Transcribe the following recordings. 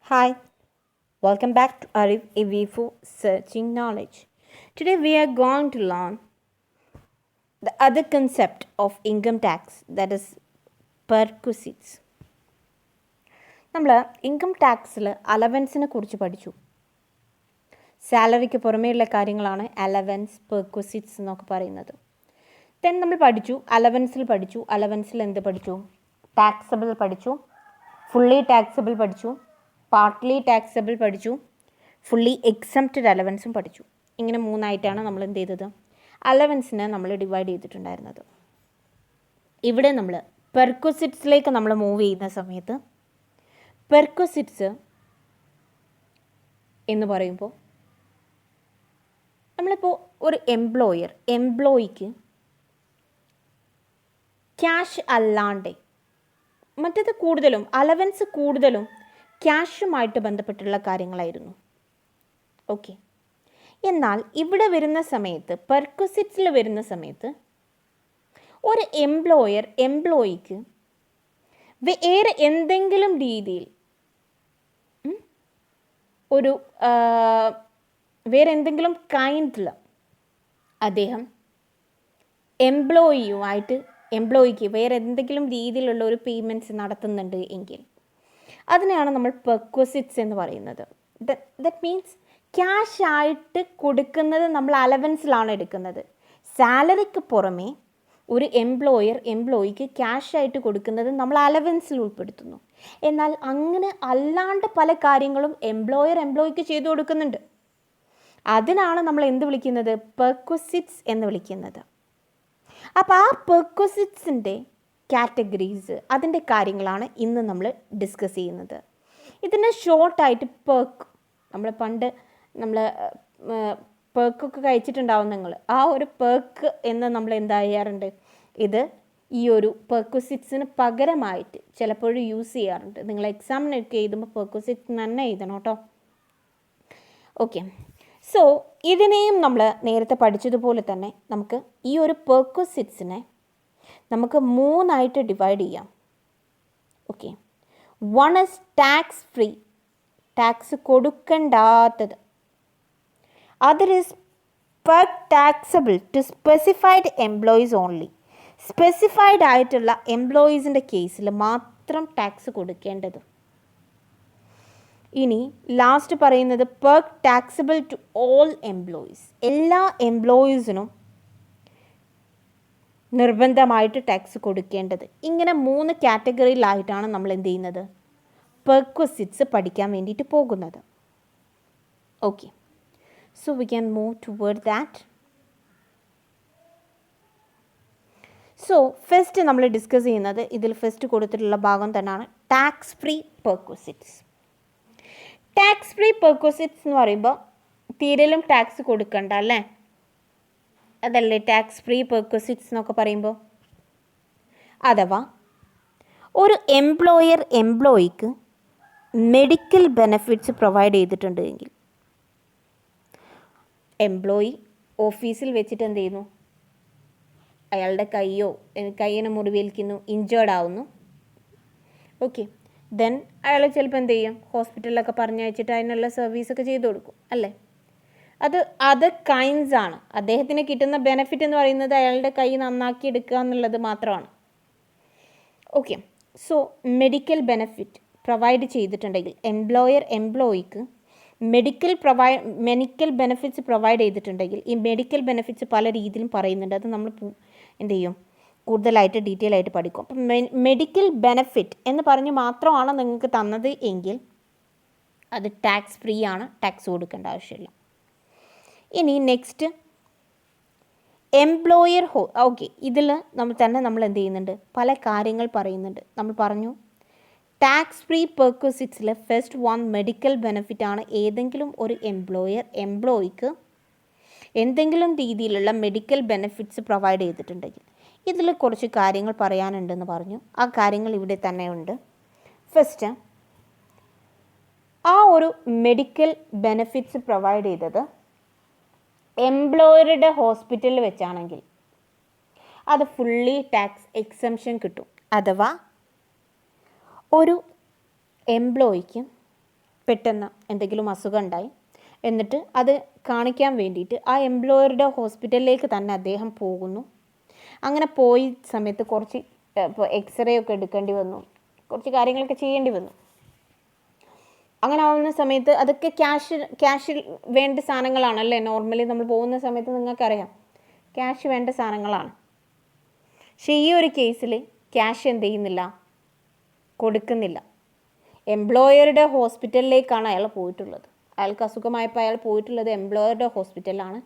Hi, welcome back to Arif Evifu Searching Knowledge. Today we are going to learn the other concept of income tax, that is perquisites. നമ്മൾ income ടാക്സിൽ അലവൻസിനെ കുറിച്ച് പഠിച്ചു. സാലറിക്ക് പുറമേയുള്ള കാര്യങ്ങളാണ് allowance, പെർക്വസിറ്റ്സ് എന്നൊക്കെ പറയുന്നത്. Then നമ്മൾ പഠിച്ചു, അലവൻസിൽ എന്ത് പഠിച്ചു? ടാക്സബിൾ പഠിച്ചു, ഫുള്ളി ടാക്സബിൾ പഠിച്ചു, പാർട്ട്ലി ടാക്സബിൾ പഠിച്ചു, ഫുള്ളി എക്സംപ്റ്റഡ് അലവൻസും പഠിച്ചു. ഇങ്ങനെ മൂന്നായിട്ടാണ് നമ്മൾ എന്ത് ചെയ്തത്? അലവൻസിനെ നമ്മൾ ഡിവൈഡ് ചെയ്തിട്ടുണ്ടായിരുന്നത്. ഇവിടെ നമ്മൾ പെർക്വസിറ്റ്സിലേക്ക് നമ്മൾ മൂവ് ചെയ്യുന്ന സമയത്ത് പെർക്വസിറ്റ്സ് എന്ന് പറയുമ്പോൾ നമ്മളിപ്പോൾ ഒരു എംപ്ലോയിക്ക് ക്യാഷ് അല്ലാണ്ട്, മറ്റത് കൂടുതലും അലവൻസ് കൂടുതലും ക്യാഷുമായിട്ട് ബന്ധപ്പെട്ടുള്ള കാര്യങ്ങളായിരുന്നു. ഓക്കെ, എന്നാൽ ഇവിടെ വരുന്ന സമയത്ത്, പെർക്വസിറ്റ്സിൽ വരുന്ന സമയത്ത് ഒരു എംപ്ലോയിക്ക് വേറെ എന്തെങ്കിലും രീതിയിൽ വേറെ എന്തെങ്കിലും കൈൻഡിൽ അദ്ദേഹം എംപ്ലോയിക്ക് വേറെ എന്തെങ്കിലും രീതിയിലുള്ള ഒരു പേയ്മെൻറ്റ്സ് നടത്തുന്നുണ്ട് എങ്കിൽ അതിനെയാണ് നമ്മൾ പെർക്വസിറ്റ്സ് എന്ന് പറയുന്നത്. ദറ്റ് മീൻസ് ക്യാഷ് ആയിട്ട് കൊടുക്കുന്നത് നമ്മൾ അലവൻസിലാണ് എടുക്കുന്നത്. സാലറിക്ക് പുറമേ ഒരു എംപ്ലോയിക്ക് ക്യാഷ് ആയിട്ട് കൊടുക്കുന്നത് നമ്മൾ അലവൻസിൽ ഉൾപ്പെടുത്തുന്നു. എന്നാൽ അങ്ങനെ അല്ലാണ്ട് പല കാര്യങ്ങളും എംപ്ലോയിക്ക് ചെയ്തു കൊടുക്കുന്നുണ്ട്. അതിനാണ് നമ്മൾ എന്ത് വിളിക്കുന്നത്? പെർക്വസിറ്റ്സ് എന്ന് വിളിക്കുന്നത്. അപ്പോൾ ആ പെർക്വസിറ്റ്സിൻ്റെ കാറ്റഗറീസ്, അതിൻ്റെ കാര്യങ്ങളാണ് ഇന്ന് നമ്മൾ ഡിസ്കസ് ചെയ്യുന്നത്. ഇതിന് ഷോർട്ടായിട്ട് നമ്മൾ പണ്ട് പെർക്കൊക്കെ കഴിച്ചിട്ടുണ്ടാവും നിങ്ങൾ. ആ ഒരു പെർക്ക് എന്ന് നമ്മൾ എന്താ ചെയ്യാറുണ്ട്? ഇത് ഈ ഒരു പെർക്വസിറ്റ്സിന് പകരമായിട്ട് ചിലപ്പോഴും യൂസ് ചെയ്യാറുണ്ട്. നിങ്ങൾ എക്സാമിനൊക്കെ എഴുതുമ്പോൾ പെർക്വസിറ്റ്സ് തന്നെ എഴുതണം കേട്ടോ. ഓക്കെ, സോ ഇതിനെയും നമ്മൾ നേരത്തെ പഠിച്ചതുപോലെ തന്നെ നമുക്ക് ഈ ഒരു പെർക്വസിറ്റ്സിനെ നമുക്ക് മൂന്നായിട്ട് ഡിവൈഡ് ചെയ്യാം. Okay, one is tax free, tax കൊടുക്കണ്ടാത്തത്. Other is taxable to specified employees only, specified ആയിട്ടുള്ള എംപ്ലോയീസിൻ്റെ കേസിൽ മാത്രം ടാക്സ് കൊടുക്കേണ്ടത്. ഇനി ലാസ്റ്റ് പറയുന്നത് ടാക്സബിൾ ടു ഓൾ എംപ്ലോയീസ്, എല്ലാ എംപ്ലോയീസിനും നിർബന്ധമായിട്ട് ടാക്സ് കൊടുക്കേണ്ടത്. ഇങ്ങനെ മൂന്ന് കാറ്റഗറിയിലായിട്ടാണ് നമ്മൾ എന്ത് ചെയ്യുന്നത്? പെർക്വസിറ്റ്സ് പഠിക്കാൻ വേണ്ടിയിട്ട് പോകുന്നത്. Okay, so we can move toward that. So first നമ്മൾ ഡിസ്കസ് ചെയ്യുന്നത്, ഇതിൽ ഫസ്റ്റ് കൊടുത്തിട്ടുള്ള ഭാഗം തന്നെയാണ് ടാക്സ് ഫ്രീ പെർക്വസിറ്റ്സ്. ടാക്സ് ഫ്രീ പെർക്വസിറ്റ്സ് എന്ന് പറയുമ്പോൾ തീരലും ടാക്സ് കൊടുക്കണ്ട അല്ലേ? അതല്ലേ ടാക്സ് ഫ്രീ പെർക്വസിറ്റ്സ് എന്നൊക്കെ പറയുമ്പോൾ. അഥവാ ഒരു എംപ്ലോയിക്ക് മെഡിക്കൽ ബെനഫിറ്റ്സ് പ്രൊവൈഡ് ചെയ്തിട്ടുണ്ട് എങ്കിൽ, എംപ്ലോയി ഓഫീസിൽ വെച്ചിട്ട് എന്ത് ചെയ്യുന്നു? അയാളുടെ കയ്യിന് മുറിവേൽക്കുന്നു, ഇഞ്ചേർഡ് ആവുന്നു. ഓക്കെ, ദെൻ അയാൾ ചിലപ്പോൾ എന്ത് ചെയ്യും? ഹോസ്പിറ്റലിലൊക്കെ പറഞ്ഞയച്ചിട്ട് അതിനുള്ള സർവീസൊക്കെ ചെയ്തു കൊടുക്കും അല്ലേ? അത് കൈൻഡ്സ് ആണ്. അദ്ദേഹത്തിന് കിട്ടുന്ന ബെനഫിറ്റ് എന്ന് പറയുന്നത് അയാളുടെ കൈ നന്നാക്കി എടുക്കുക എന്നുള്ളത് മാത്രമാണ്. Okay, so medical benefit provide ചെയ്തിട്ടുണ്ടെങ്കിൽ, എംപ്ലോയിക്ക് മെഡിക്കൽ ബെനഫിറ്റ്സ് പ്രൊവൈഡ് ചെയ്തിട്ടുണ്ടെങ്കിൽ, ഈ മെഡിക്കൽ ബെനഫിറ്റ്സ് പല രീതിയിലും പറയുന്നുണ്ട്. അത് നമ്മൾ എന്ത് ചെയ്യും? കൂടുതലായിട്ട് ഡീറ്റെയിൽ ആയിട്ട് പഠിക്കും. അപ്പം മെഡിക്കൽ ബെനഫിറ്റ് എന്ന് പറഞ്ഞ് മാത്രമാണ് നിങ്ങൾക്ക് തന്നത് എങ്കിൽ അത് ടാക്സ് ഫ്രീ ആണ്, ടാക്സ് കൊടുക്കേണ്ട ആവശ്യമില്ല. ഇനി നെക്സ്റ്റ് ഓക്കെ, ഇതിൽ നമ്മൾ എന്ത് ചെയ്യുന്നുണ്ട്? പല കാര്യങ്ങൾ പറയുന്നുണ്ട്. നമ്മൾ പറഞ്ഞു ടാക്സ് ഫ്രീ പെർക്വസിറ്റ്സിൽ ഫസ്റ്റ് വൺ മെഡിക്കൽ ബെനഫിറ്റ് ആണ്. ഏതെങ്കിലും ഒരു എംപ്ലോയിക്ക് എന്തെങ്കിലും രീതിയിലുള്ള മെഡിക്കൽ ബെനഫിറ്റ്സ് പ്രൊവൈഡ് ചെയ്തിട്ടുണ്ടെങ്കിൽ ഇതിൽ കുറച്ച് കാര്യങ്ങൾ പറയാനുണ്ടെന്ന് പറഞ്ഞു. ആ കാര്യങ്ങൾ ഇവിടെ തന്നെ ഉണ്ട്. ഫസ്റ്റ്, ആ ഒരു മെഡിക്കൽ ബെനഫിറ്റ്സ് പ്രൊവൈഡ് ചെയ്തത് എംപ്ലോയറുടെ ഹോസ്പിറ്റലിൽ വെച്ചാണെങ്കിൽ അത് ഫുള്ളി ടാക്സ് എക്സംഷൻ കിട്ടും. അഥവാ ഒരു എംപ്ലോയിക്ക് പെട്ടെന്ന് എന്തെങ്കിലും അസുഖം ഉണ്ടായി, എന്നിട്ട് അത് കാണിക്കാൻ വേണ്ടിയിട്ട് ആ എംപ്ലോയറുടെ ഹോസ്പിറ്റലിലേക്ക് തന്നെ അദ്ദേഹം പോകുന്നു. അങ്ങനെ പോയി സമയത്ത് കുറച്ച് ഇപ്പോൾ എക്സ്റേ ഒക്കെ എടുക്കേണ്ടി വന്നു, കുറച്ച് കാര്യങ്ങളൊക്കെ ചെയ്യേണ്ടി വന്നു. അങ്ങനെ ആവുന്ന സമയത്ത് അതൊക്കെ ക്യാഷിൽ വേണ്ട സാധനങ്ങളാണല്ലേ. നോർമലി നമ്മൾ പോകുന്ന സമയത്ത് നിങ്ങൾക്കറിയാം ക്യാഷ് വേണ്ട സാധനങ്ങളാണ്. പക്ഷേ ഈ ഒരു കേസിൽ ക്യാഷ് എന്ത് ചെയ്യുന്നില്ല, കൊടുക്കുന്നില്ല. എംപ്ലോയറുടെ ഹോസ്പിറ്റലിലേക്കാണ് അയാൾ പോയിട്ടുള്ളത്. അയാൾക്ക് അസുഖമായപ്പോൾ അയാൾ പോയിട്ടുള്ളത് എംപ്ലോയറുടെ ഹോസ്പിറ്റലാണ്.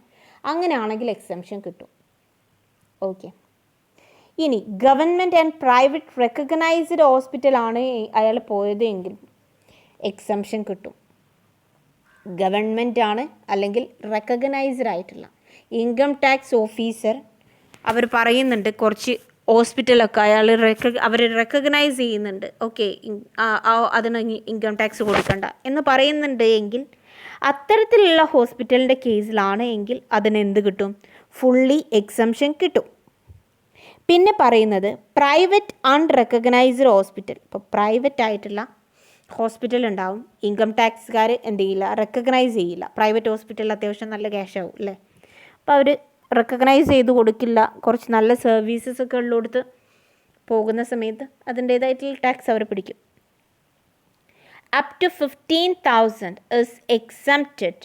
അങ്ങനെയാണെങ്കിൽ എക്സംഷൻ കിട്ടും. ഓക്കെ. ഇനി ഗവൺമെൻറ് ആൻഡ് പ്രൈവറ്റ് റെക്കഗ്നൈസ്ഡ് ഹോസ്പിറ്റലാണ് അയാൾ പോയത് എങ്കിൽ എക്സംഷൻ കിട്ടും. ഗവൺമെൻറ് ആണ് അല്ലെങ്കിൽ റെക്കഗ്നൈസ്ഡ് ആയിട്ടുള്ള ഇൻകം ടാക്സ് ഓഫീസർ അവർ പറയുന്നുണ്ട് കുറച്ച് ഹോസ്പിറ്റലൊക്കെ അവർ റെക്കഗ്നൈസ് ചെയ്യുന്നുണ്ട്. ഓക്കെ, അതിന് ഇൻകം ടാക്സ് കൊടുക്കണ്ട എന്ന് പറയുന്നുണ്ട് എങ്കിൽ അത്തരത്തിലുള്ള ഹോസ്പിറ്റലിൻ്റെ കേസിലാണ് എങ്കിൽ അതിന് എന്ത് കിട്ടും, ഫുള്ളി എക്സംഷൻ കിട്ടും. പിന്നെ പറയുന്നത് പ്രൈവറ്റ് അൺറെക്കഗ്നൈസ്ഡ് ഹോസ്പിറ്റൽ. ഇപ്പോൾ പ്രൈവറ്റ് ആയിട്ടുള്ള ഹോസ്പിറ്റൽ ഉണ്ടാവും, ഇൻകം ടാക്സുകാർ എന്ത് ചെയ്യില്ല, റെക്കഗ്നൈസ് ചെയ്യില്ല. പ്രൈവറ്റ് ഹോസ്പിറ്റലിൽ അത്യാവശ്യം നല്ല ക്യാഷ് ആവും അല്ലേ. അപ്പോൾ അവർ റെക്കഗ്നൈസ് ചെയ്ത് കൊടുക്കില്ല. കുറച്ച് നല്ല സർവീസസ് ഒക്കെ ഉള്ളിടത്ത് പോകുന്ന സമയത്ത് അതിൻ്റേതായിട്ടുള്ള ടാക്സ് അവർ പിടിക്കും. Up to 15,000 is exempted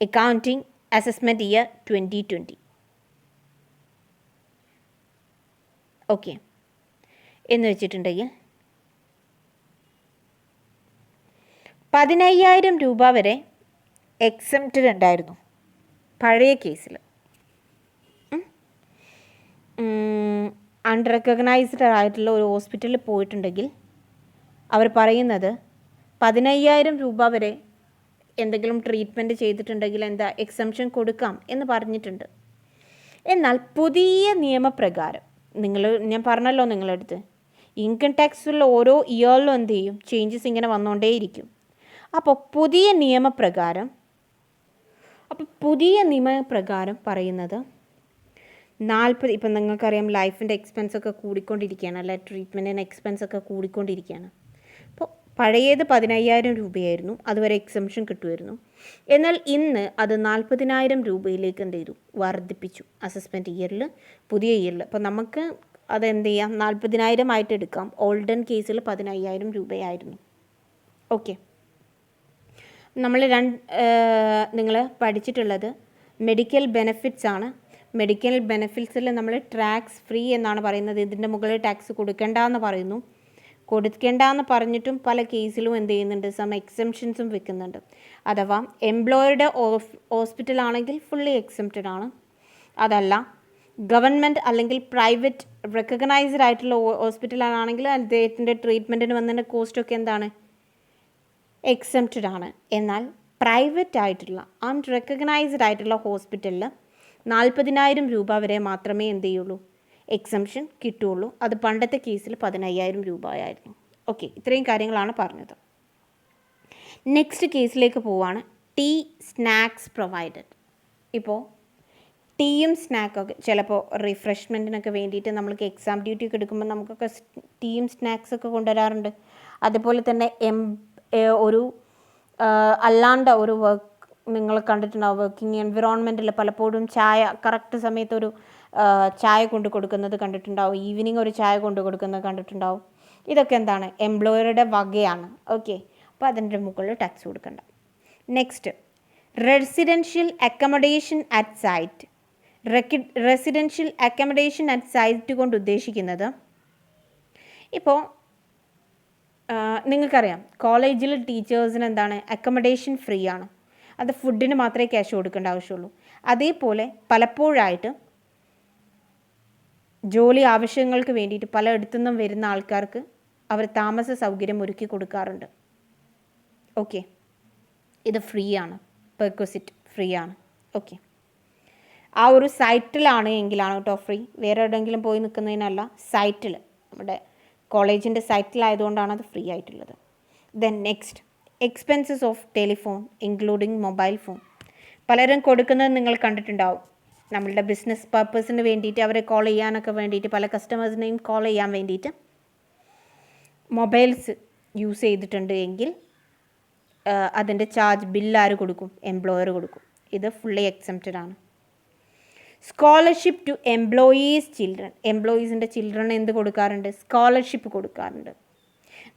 accounting assessment year 2020. Okay എന്ന് വെച്ചിട്ടുണ്ടെങ്കിൽ 15,000 രൂപ വരെ എക്സംപ്റ്റഡ് ഉണ്ടായിരുന്നു പഴയ കേസിൽ. അൺറെക്കഗ്നൈസ്ഡ് ആയിട്ടുള്ള ഒരു ഹോസ്പിറ്റലിൽ പോയിട്ടുണ്ടെങ്കിൽ അവർ പറയുന്നത് 15,000 രൂപ വരെ എന്തെങ്കിലും ട്രീറ്റ്മെൻറ്റ് ചെയ്തിട്ടുണ്ടെങ്കിൽ എന്താ എക്സംഷൻ കൊടുക്കാം എന്ന് പറഞ്ഞിട്ടുണ്ട്. എന്നാൽ പുതിയ നിയമപ്രകാരം ഞാൻ പറഞ്ഞല്ലോ നിങ്ങളടുത്ത് ഇൻകം ടാക്സിലുള്ള ഓരോ ഇയറിലും എന്ത് ചെയ്യും, ചേഞ്ചസ് ഇങ്ങനെ വന്നുകൊണ്ടേയിരിക്കും. അപ്പോൾ പുതിയ നിയമപ്രകാരം പറയുന്നത് 40, ഇപ്പം നിങ്ങൾക്കറിയാം ലൈഫിൻ്റെ എക്സ്പെൻസൊക്കെ കൂടിക്കൊണ്ടിരിക്കുകയാണ് അല്ലെ, ട്രീറ്റ്മെൻറ്റിന് എക്സ്പെൻസൊക്കെ കൂടിക്കൊണ്ടിരിക്കുകയാണ്. അപ്പോൾ പഴയത് 15,000 രൂപയായിരുന്നു, അതുവരെ എക്സംഷൻ കിട്ടുമായിരുന്നു. എന്നാൽ ഇന്ന് അത് 40,000 രൂപയിലേക്ക് എന്ത് ചെയ്തു, വർദ്ധിപ്പിച്ചു. അസസ്മെൻറ്റ് ഇയറിൽ, പുതിയ ഇയറിൽ. അപ്പോൾ നമുക്ക് അതെന്ത് ചെയ്യാം, 40,000 ആയിട്ട് എടുക്കാം. ഓൾഡൻ കേസിൽ 15,000 രൂപയായിരുന്നു. ഓക്കെ. നിങ്ങൾ പഠിച്ചിട്ടുള്ളത് മെഡിക്കൽ ബെനിഫിറ്റ്സ് ആണ്. മെഡിക്കൽ ബെനിഫിറ്റ്സിൽ നമ്മൾ ടാക്സ് ഫ്രീ എന്നാണ് പറയുന്നത്. ഇതിൻ്റെ മുകളിൽ ടാക്സ് കൊടുക്കേണ്ടെന്ന് പറയുന്നു. കൊടുക്കേണ്ടെന്ന് പറഞ്ഞിട്ടും പല കേസിലും എന്ത് ചെയ്യുന്നുണ്ട്, സം എക്സംഷൻസും വെക്കുന്നുണ്ട്. അഥവാ എംപ്ലോയറുടെ ഹോസ്പിറ്റലാണെങ്കിൽ ഫുള്ളി എക്സംപ്റ്റഡ് ആണ്. അതല്ല ഗവൺമെൻറ് അല്ലെങ്കിൽ പ്രൈവറ്റ് റെക്കഗ്നൈസ്ഡ് ആയിട്ടുള്ള ഹോസ്പിറ്റലാണെങ്കിൽ അദ്ദേഹത്തിൻ്റെ ട്രീറ്റ്മെൻറ്റിന് വന്നതിൻ്റെ കോസ്റ്റൊക്കെ എന്താണ്, എക്സംപ്റ്റഡ് ആണ്. എന്നാൽ പ്രൈവറ്റ് ആയിട്ടുള്ള അൺറെക്കഗ്നൈസ്ഡ് ആയിട്ടുള്ള ഹോസ്പിറ്റലിൽ 40,000 രൂപ വരെ മാത്രമേ എന്ത് ചെയ്യുള്ളൂ, എക്സംഷൻ കിട്ടുകയുള്ളൂ. അത് പണ്ടത്തെ കേസിൽ 15,000 രൂപയായിരുന്നു. ഓക്കെ, ഇത്രയും കാര്യങ്ങളാണ് പറഞ്ഞത്. നെക്സ്റ്റ് കേസിലേക്ക് പോവുകയാണ്. Tea snacks provided. ഇപ്പോൾ ടീയും സ്നാക്കൊക്കെ ചിലപ്പോൾ റിഫ്രഷ്മെൻറ്റിനൊക്കെ വേണ്ടിയിട്ട് നമ്മൾക്ക് എക്സാം ഡ്യൂട്ടി ഒക്കെ എടുക്കുമ്പോൾ നമുക്കൊക്കെ ടീയും സ്നാക്സൊക്കെ കൊണ്ടുവരാറുണ്ട്. അതുപോലെ തന്നെ ഒരു അല്ലാണ്ട് ഒരു വർക്ക് നിങ്ങൾ കണ്ടിട്ടുണ്ടാവും, വർക്കിംഗ് എൻവിറോൺമെൻറ്റിൽ പലപ്പോഴും ചായ കറക്റ്റ് സമയത്ത് ഒരു ചായ കൊണ്ട് കൊടുക്കുന്നത് കണ്ടിട്ടുണ്ടാവും, ഈവനിങ് ഒരു ചായ കൊണ്ട് കൊടുക്കുന്നത് കണ്ടിട്ടുണ്ടാവും. ഇതൊക്കെ എന്താണ്, എംപ്ലോയറുടെ വകയാണ്. ഓക്കെ, അപ്പോൾ അതിൻ്റെ മുകളിൽ ടാക്സ് കൊടുക്കണ്ട. Next residential accommodation at site. Residential accommodation at site കൊണ്ട് ഉദ്ദേശിക്കുന്നത്, ഇപ്പോൾ നിങ്ങൾക്കറിയാം കോളേജിൽ ടീച്ചേഴ്സിന് എന്താണ് അക്കമഡേഷൻ ഫ്രീ ആണ്. അത് ഫുഡിന് മാത്രമേ ക്യാഷ് കൊടുക്കേണ്ട ആവശ്യമുള്ളൂ. അതേപോലെ പലപ്പോഴായിട്ട് ജോലി ആവശ്യങ്ങൾക്ക് വേണ്ടിയിട്ട് പലയിടത്തു നിന്നും വരുന്ന ആൾക്കാർക്ക് അവർ താമസ സൗകര്യം ഒരുക്കി കൊടുക്കാറുണ്ട്. ഓക്കെ, ഇത് ഫ്രീ ആണ്, പെർക്വിസിറ്റ് ഫ്രീ ആണ്. ഓക്കെ, ആ ഒരു സൈറ്റിലാണ് എങ്കിലാണ് കേട്ടോ ഫ്രീ, വേറെ എവിടെയെങ്കിലും പോയി നിൽക്കുന്നതിനല്ല, സൈറ്റിൽ നമ്മുടെ കോളേജിൻ്റെ സൈറ്റിലായതുകൊണ്ടാണ് അത് ഫ്രീ ആയിട്ടുള്ളത്. Then next expenses of telephone including mobile phone. പലരും കൊടുക്കുന്നത് നിങ്ങൾ കണ്ടിട്ടുണ്ടാവും. നമ്മളുടെ ബിസിനസ് പർപ്പസിന് വേണ്ടിയിട്ട് അവരെ കോൾ ചെയ്യാനൊക്കെ വേണ്ടിയിട്ട്, പല കസ്റ്റമേഴ്സിനെയും കോൾ ചെയ്യാൻ വേണ്ടിയിട്ട് മൊബൈൽസ് യൂസ് ചെയ്തിട്ടുണ്ട് എങ്കിൽ അതിൻ്റെ ചാർജ് ബില്ല് ആര് കൊടുക്കും? എംപ്ലോയർ കൊടുക്കും. ഇത് ഫുള്ളി എക്സംപ്റ്റഡ് ആണ്. Scholarship to employees children. എംപ്ലോയീസിൻ്റെ ചിൽഡ്രൻ എന്ത് കൊടുക്കാറുണ്ട്? സ്കോളർഷിപ്പ് കൊടുക്കാറുണ്ട്.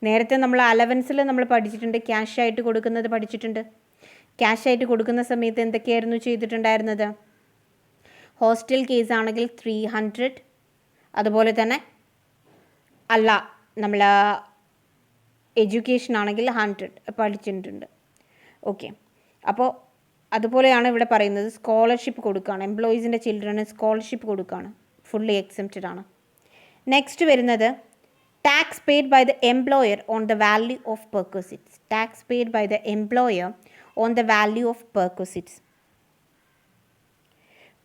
നേരത്തെ നമ്മൾ അലവൻസിൽ നമ്മൾ പഠിച്ചിട്ടുണ്ട്, ക്യാഷ് ആയിട്ട് കൊടുക്കുന്നത് പഠിച്ചിട്ടുണ്ട്. ക്യാഷ് ആയിട്ട് കൊടുക്കുന്ന സമയത്ത് എന്തൊക്കെയായിരുന്നു ചെയ്തിട്ടുണ്ടായിരുന്നത്? ഹോസ്റ്റൽ കേസ് ആണെങ്കിൽ 300, അതുപോലെ തന്നെ അല്ല നമ്മൾ എഡ്യൂക്കേഷൻ ആണെങ്കിൽ 100 പഠിച്ചിട്ടുണ്ട്. ഓക്കെ, അപ്പോൾ അതുപോലെയാണ് ഇവിടെ പറയുന്നത്. സ്കോളർഷിപ്പ് കൊടുക്കുകയാണ്, എംപ്ലോയീസിൻ്റെ ചിൽഡ്രന് സ്കോളർഷിപ്പ് കൊടുക്കുകയാണ്, ഫുള്ളി എക്സംപ്റ്റഡ് ആണ്. നെക്സ്റ്റ് വരുന്നത് tax paid by the employer on the value of perquisites. Tax paid by the employer on the value of perquisites.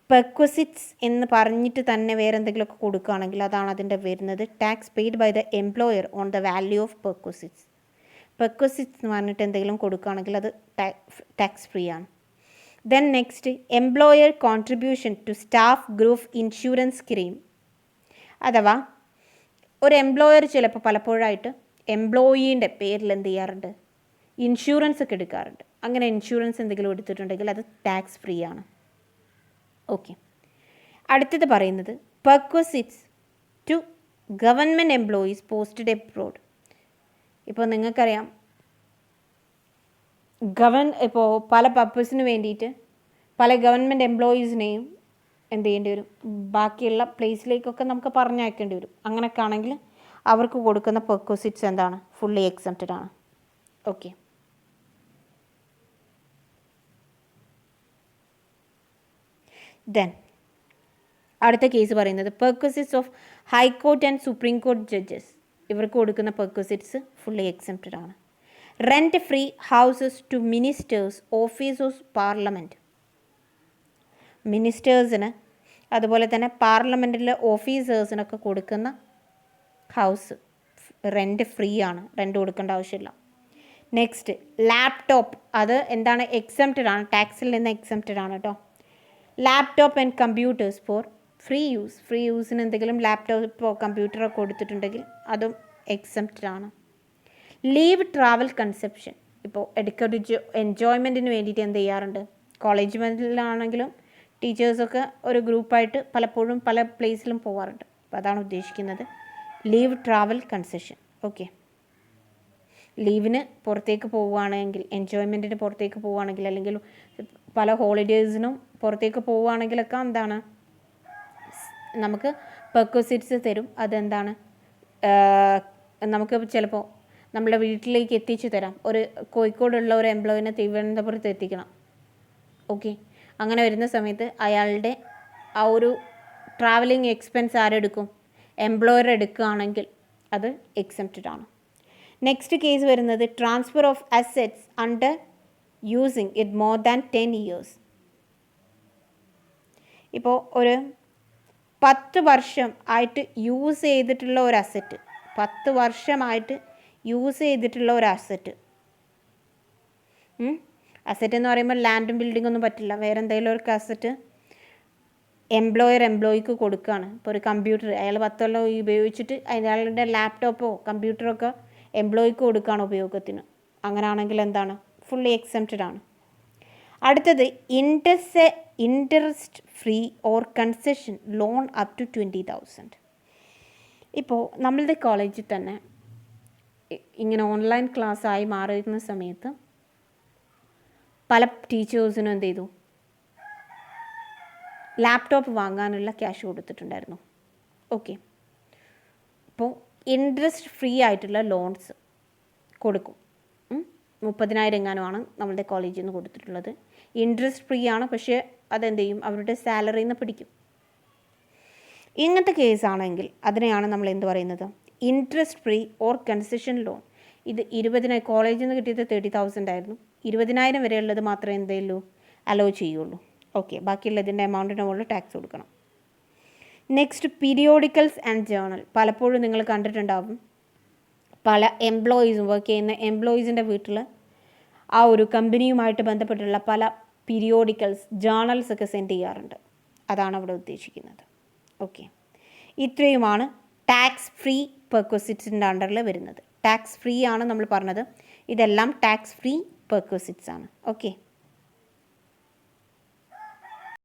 Perquisites എന്ന് പറഞ്ഞിട്ട് തന്നെ വേറെ എന്തെങ്കിലുമൊക്കെ കൊടുക്കുകയാണെങ്കിൽ അതാണ് അതിൻ്റെ വരുന്നത്. Tax paid by the employer on the value of perquisites. Perquisites എന്ന് പറഞ്ഞിട്ട് എന്തെങ്കിലും കൊടുക്കുകയാണെങ്കിൽ അത് ടാക്സ് ഫ്രീ ആണ്. Then next employer contribution to staff group insurance scheme. അഥവാ ഒരു എംപ്ലോയർ ചിലപ്പോൾ പലപ്പോഴായിട്ട് എംപ്ലോയീൻ്റെ പേരിൽ എന്ത് ചെയ്യാറുണ്ട്? ഇൻഷുറൻസ് ഒക്കെ എടുക്കാറുണ്ട്. അങ്ങനെ ഇൻഷുറൻസ് എന്തെങ്കിലും എടുത്തിട്ടുണ്ടെങ്കിൽ അത് ടാക്സ് ഫ്രീ ആണ്. ഓക്കെ, അടുത്തത് പറയുന്നത് perquisites to government employees posted abroad. ഇപ്പോൾ നിങ്ങൾക്കറിയാം, ഇപ്പോൾ പല പർപ്പസിന് വേണ്ടിയിട്ട് പല ഗവൺമെൻറ് എംപ്ലോയീസിനെയും എന്ത് ചെയ്യേണ്ടി വരും? ബാക്കിയുള്ള പ്ലേസിലേക്കൊക്കെ നമുക്ക് പറഞ്ഞയക്കേണ്ടി വരും. അങ്ങനെയൊക്കെ ആണെങ്കിൽ അവർക്ക് കൊടുക്കുന്ന പെർക്വിസിറ്റ്സ് എന്താണ്? ഫുള്ളി എക്സംപ്റ്റഡ് ആണ്. ഓക്കെ, ദെൻ അടുത്ത കേസ് പറയുന്നത് perquisites of high court and supreme court judges. ഇവർക്ക് കൊടുക്കുന്ന പെർക്വിസിറ്റ്സ് ഫുള്ളി എക്സംപ്റ്റഡ് ആണ്. Rent free houses to ministers, officers, parliament. മിനിസ്റ്റേഴ്സിന് അതുപോലെ തന്നെ പാർലമെൻറ്റിലെ ഓഫീസേഴ്സിനൊക്കെ കൊടുക്കുന്ന ഹൗസ് റെൻറ്റ് ഫ്രീ ആണ്, റെൻറ്റ് കൊടുക്കേണ്ട ആവശ്യമില്ല. നെക്സ്റ്റ് ലാപ്ടോപ്പ്, അത് എന്താണ്? എക്സംപ്റ്റഡ് ആണ്, ടാക്സിൽ നിന്ന് എക്സംപ്റ്റഡ് ആണ് കേട്ടോ. Laptop and computers for free use. Free യൂസിന് എന്തെങ്കിലും ലാപ്ടോപ്പോ കമ്പ്യൂട്ടറോ കൊടുത്തിട്ടുണ്ടെങ്കിൽ അതും എക്സംപ്റ്റഡ് ആണ്. Leave travel conception. ഇപ്പോൾ ഇടയ്ക്കൊരു എൻജോയ്മെൻറ്റിന് വേണ്ടിയിട്ട് എന്ത് ചെയ്യാറുണ്ട്? കോളേജിലാണെങ്കിലും ടീച്ചേഴ്സൊക്കെ ഒരു ഗ്രൂപ്പായിട്ട് പലപ്പോഴും പല പ്ലേസിലും പോകാറുണ്ട്. അപ്പോൾ അതാണ് ഉദ്ദേശിക്കുന്നത് ലീവ് ട്രാവൽ കൺസെഷൻ. ഓക്കെ, ലീവിന് പുറത്തേക്ക് പോവുകയാണെങ്കിൽ, എൻജോയ്മെൻറ്റിന് പുറത്തേക്ക് പോവുകയാണെങ്കിൽ, അല്ലെങ്കിൽ പല ഹോളിഡേയ്സിനും പുറത്തേക്ക് പോവുകയാണെങ്കിലൊക്കെ എന്താണ്? നമുക്ക് പെർക്വിസിറ്റ്സ് തരും. അതെന്താണ്? നമുക്ക് ചിലപ്പോൾ നമ്മുടെ വീട്ടിലേക്ക് എത്തിച്ചു തരാം. ഒരു കോഴിക്കോടുള്ള ഒരു എംപ്ലോയിനെ തിരുവനന്തപുരത്ത് എത്തിക്കണം. ഓക്കെ, അങ്ങനെ വരുന്ന സമയത്ത് അയാളുടെ ആ ഒരു ട്രാവലിംഗ് എക്സ്പെൻസ് ആരെടുക്കും? എംപ്ലോയർ എടുക്കുകയാണെങ്കിൽ അത് എക്സംപ്റ്റഡ് ആണ്. നെക്സ്റ്റ് കേസ് വരുന്നത് transfer of assets under using it more than 10 years. ഇപ്പോൾ ഒരു 10 വർഷം ആയിട്ട് യൂസ് ചെയ്തിട്ടുള്ള ഒരു അസെറ്റ്, 10 വർഷമായിട്ട് യൂസ് ചെയ്തിട്ടുള്ള ഒരു അസെറ്റ്. അസെറ്റ് എന്ന് പറയുമ്പോൾ ലാൻഡും ബിൽഡിംഗ് ഒന്നും പറ്റില്ല. വേറെ എന്തെങ്കിലും ഒരു അസെറ്റ് എംപ്ലോയർ എംപ്ലോയിക്ക് കൊടുക്കുകയാണ്. ഇപ്പോൾ ഒരു കമ്പ്യൂട്ടർ അയാൾ 10 കൊല്ലം ഉപയോഗിച്ചിട്ട് അയാളുടെ ലാപ്ടോപ്പോ കമ്പ്യൂട്ടറൊക്കെ എംപ്ലോയിക്ക് കൊടുക്കുകയാണ് ഉപയോഗത്തിന്. അങ്ങനെയാണെങ്കിൽ എന്താണ്? ഫുള്ളി എക്സംപ്റ്റഡ് ആണ്. അടുത്തത് interest free or concession loan up to 20,000. ഇപ്പോൾ നമ്മളുടെ കോളേജിൽ തന്നെ ഇങ്ങനെ ഓൺലൈൻ ക്ലാസ്സായി മാറുന്ന സമയത്ത് പല ടീച്ചേഴ്സിനും എന്ത് ചെയ്തു? ലാപ്ടോപ്പ് വാങ്ങാനുള്ള ക്യാഷ് കൊടുത്തിട്ടുണ്ടായിരുന്നു. ഓക്കെ, അപ്പോൾ ഇൻട്രസ്റ്റ് ഫ്രീ ആയിട്ടുള്ള ലോൺസ് കൊടുക്കും. 30,000 എങ്ങാനുമാണ് നമ്മളുടെ കോളേജിൽ നിന്ന് കൊടുത്തിട്ടുള്ളത്. ഇൻട്രസ്റ്റ് ഫ്രീ ആണ്, പക്ഷേ അതെന്ത് ചെയ്യും? അവരുടെ സാലറിയിൽ നിന്ന് പിടിക്കും. ഇങ്ങനത്തെ കേസാണെങ്കിൽ അതിനെയാണ് നമ്മൾ എന്ത് പറയുന്നത്? Interest free or concession loan. ഇത് 20,000 കോളേജിൽ നിന്ന് കിട്ടിയത് 30,000 ആയിരുന്നു. 20,000 വരെയുള്ളത് മാത്രമേ എന്തെയുള്ളൂ അലോ ചെയ്യുള്ളൂ. ഓക്കെ, ബാക്കിയുള്ളതിൻ്റെ എമൗണ്ടിന് മുകളിൽ ടാക്സ് കൊടുക്കണം. Next periodicals and journal. പലപ്പോഴും നിങ്ങൾ കണ്ടിട്ടുണ്ടാവും, പല എംപ്ലോയീസും വർക്ക് ചെയ്യുന്ന എംപ്ലോയീസിൻ്റെ വീട്ടിൽ ആ ഒരു കമ്പനിയുമായിട്ട് ബന്ധപ്പെട്ടുള്ള പല പീരിയോഡിക്കൽസ്, ജേർണൽസ് ഒക്കെ സെൻഡ് ചെയ്യാറുണ്ട്. അതാണ് അവിടെ ഉദ്ദേശിക്കുന്നത്. ഓക്കെ, ഇത്രയുമാണ് ടാക്സ് ഫ്രീ പെർക്വിസിറ്റ്സിൻ്റെ അണ്ടറിൽ വരുന്നത്. ടാക്സ് ഫ്രീ ആണ് നമ്മൾ പറഞ്ഞത്. ഇതെല്ലാം ടാക്സ് ഫ്രീ പെർക്വിസിറ്റ്സ് ആണ്. ഓക്കെ.